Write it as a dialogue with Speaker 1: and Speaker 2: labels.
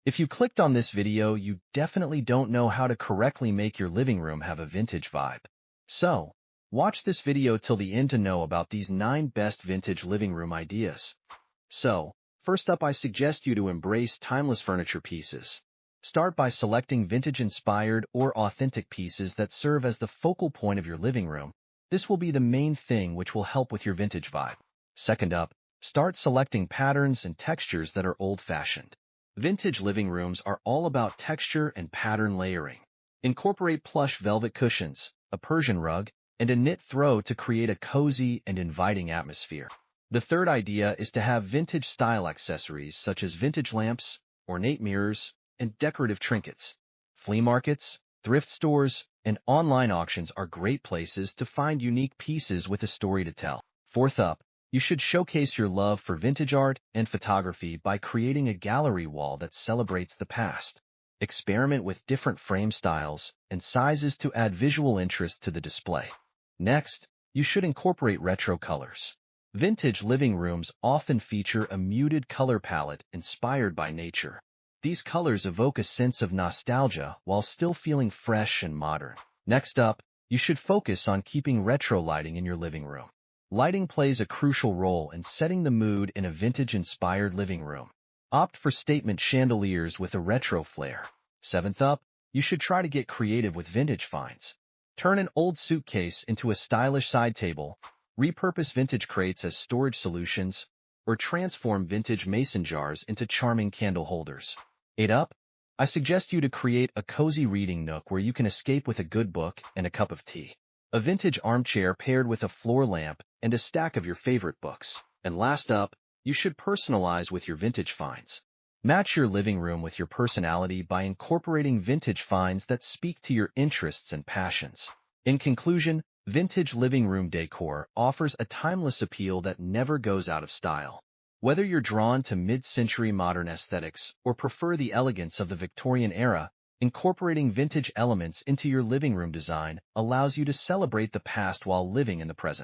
Speaker 1: If you clicked on this video, you definitely don't know how to correctly make your living room have a vintage vibe. So, watch this video till the end to know about these 9 best vintage living room ideas. So, first up, I suggest you to embrace timeless furniture pieces. Start by selecting vintage-inspired or authentic pieces that serve as the focal point of your living room. This will be the main thing which will help with your vintage vibe. Second up, start selecting patterns and textures that are old-fashioned. Vintage living rooms are all about texture and pattern layering. Incorporate plush velvet cushions, a Persian rug, and a knit throw to create a cozy and inviting atmosphere. The third idea is to have vintage-style accessories such as vintage lamps, ornate mirrors, and decorative trinkets. Flea markets, thrift stores, and online auctions are great places to find unique pieces with a story to tell. Fourth up, you should showcase your love for vintage art and photography by creating a gallery wall that celebrates the past. Experiment with different frame styles and sizes to add visual interest to the display. Next, you should incorporate retro colors. Vintage living rooms often feature a muted color palette inspired by nature. These colors evoke a sense of nostalgia while still feeling fresh and modern. Next up, you should focus on keeping retro lighting in your living room. Lighting plays a crucial role in setting the mood in a vintage-inspired living room. Opt for statement chandeliers with a retro flair. Seventh up, you should try to get creative with vintage finds. Turn an old suitcase into a stylish side table, repurpose vintage crates as storage solutions, or transform vintage mason jars into charming candle holders. 8 up, I suggest you to create a cozy reading nook where you can escape with a good book and a cup of tea. A vintage armchair paired with a floor lamp and a stack of your favorite books. And last up, you should personalize with your vintage finds. Match your living room with your personality by incorporating vintage finds that speak to your interests and passions. In conclusion, vintage living room decor offers a timeless appeal that never goes out of style. Whether you're drawn to mid-century modern aesthetics or prefer the elegance of the Victorian era, incorporating vintage elements into your living room design allows you to celebrate the past while living in the present.